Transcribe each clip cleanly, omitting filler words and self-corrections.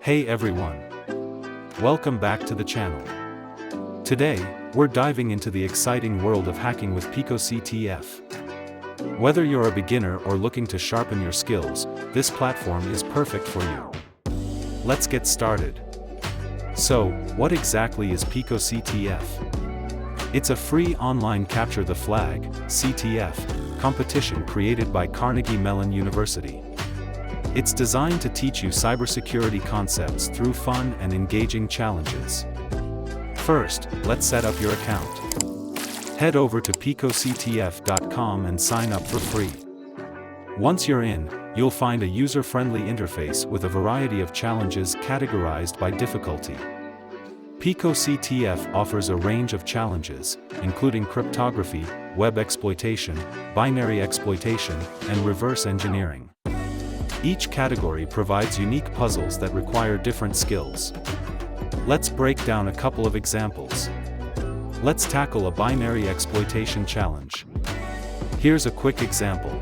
Hey everyone! Welcome back to the channel. Today, we're diving into the exciting world of hacking with picoCTF. Whether you're a beginner or looking to sharpen your skills, this platform is perfect for you. Let's get started. So, what exactly is picoCTF? It's a free online capture the flag (CTF) competition created by Carnegie Mellon University. It's designed to teach you cybersecurity concepts through fun and engaging challenges. First, let's set up your account. Head over to picoCTF.com and sign up for free. Once you're in, you'll find a user-friendly interface with a variety of challenges categorized by difficulty. picoCTF offers a range of challenges, including cryptography, web exploitation, binary exploitation, and reverse engineering. Each category provides unique puzzles that require different skills. Let's break down a couple of examples. Let's tackle a binary exploitation challenge. Here's a quick example.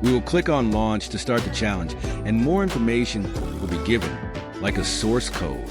We will click on Launch to start the challenge, and more information will be given, like a source code.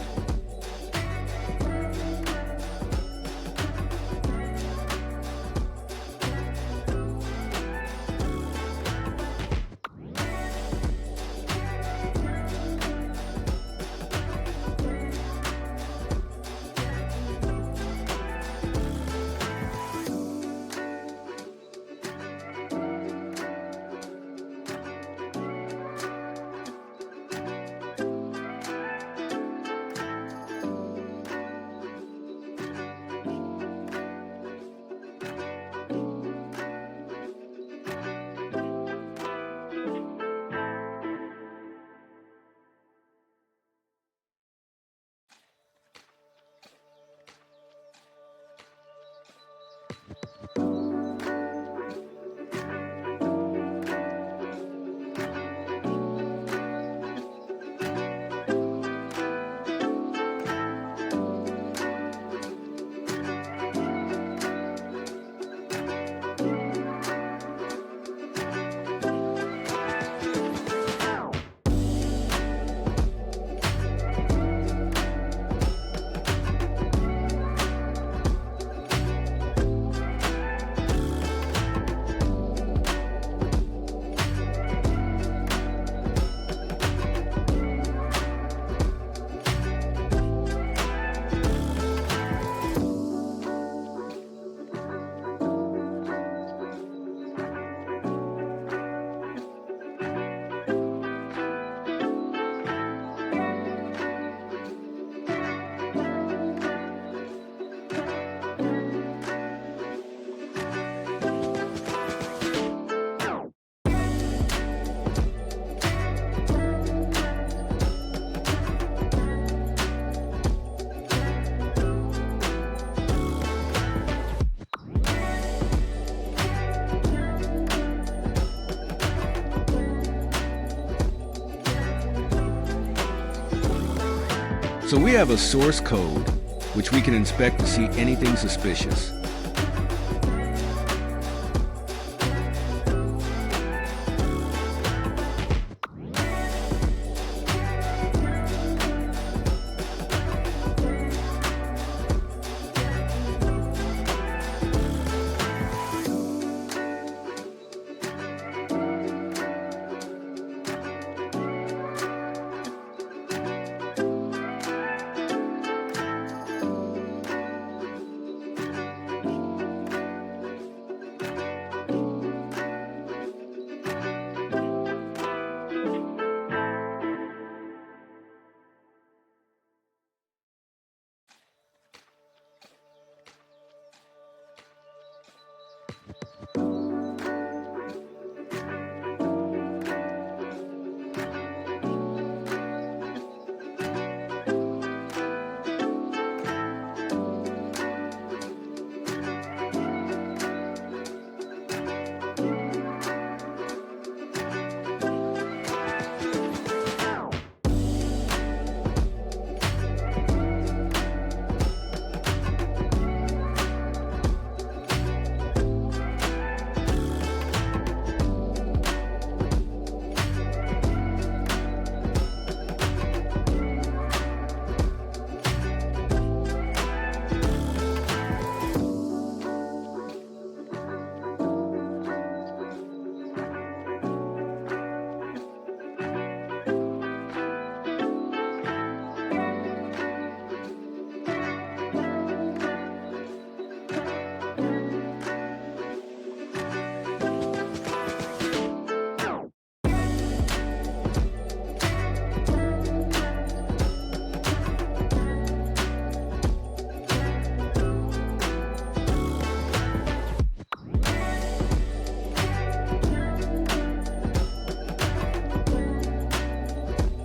So we have a source code, which we can inspect to see anything suspicious.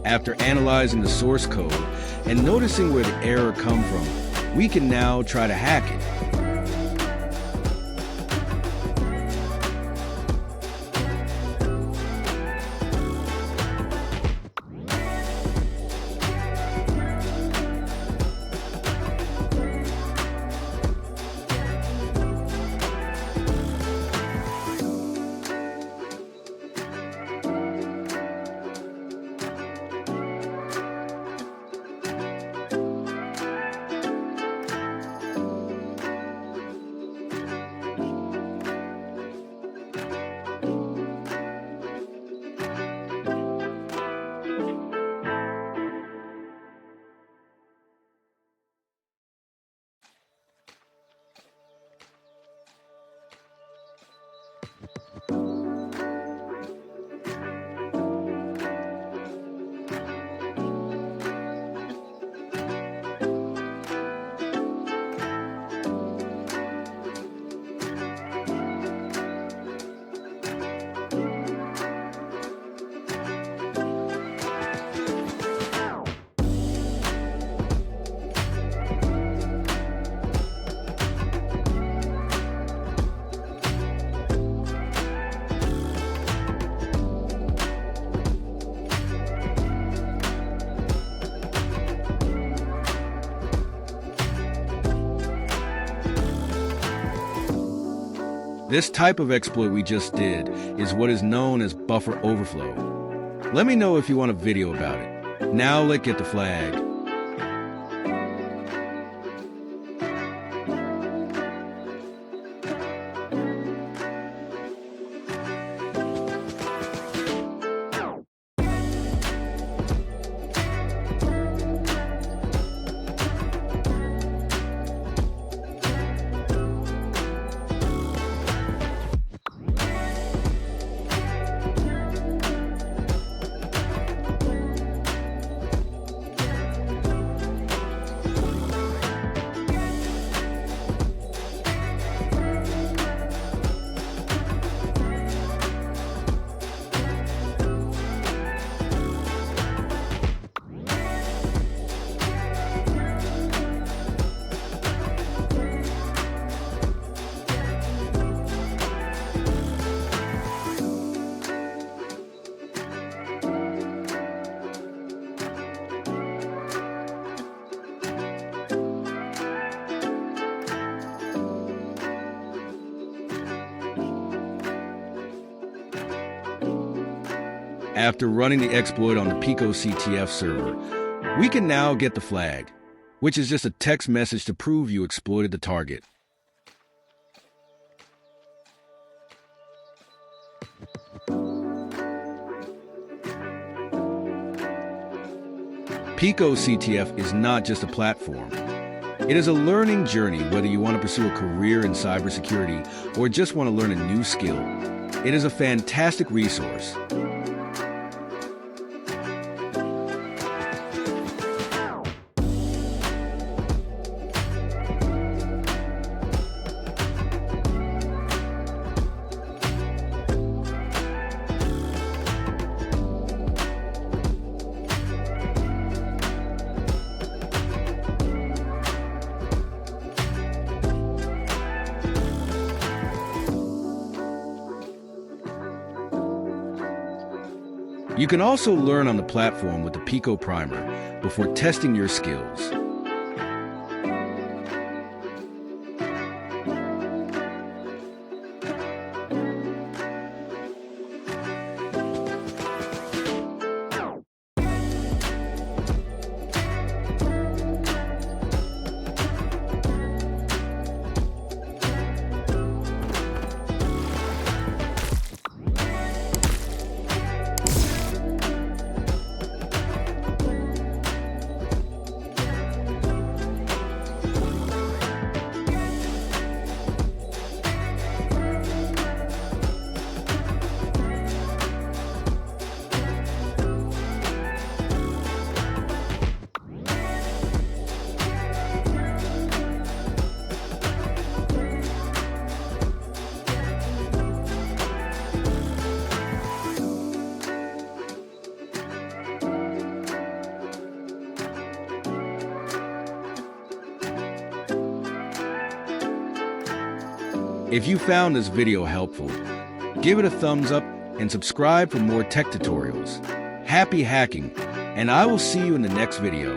After analyzing the source code and noticing where the error come from, we can now try to hack it. This type of exploit we just did is what is known as buffer overflow. Let me know if you want a video about it. Now let's get the flag. After running the exploit on the picoCTF server, we can now get the flag, which is just a text message to prove you exploited the target. picoCTF is not just a platform. It is a learning journey, whether you want to pursue a career in cybersecurity or just want to learn a new skill. It is a fantastic resource. You can also learn on the platform with the Pico Primer before testing your skills. If you found this video helpful, give it a thumbs up and subscribe for more tech tutorials. Happy hacking, and I will see you in the next video.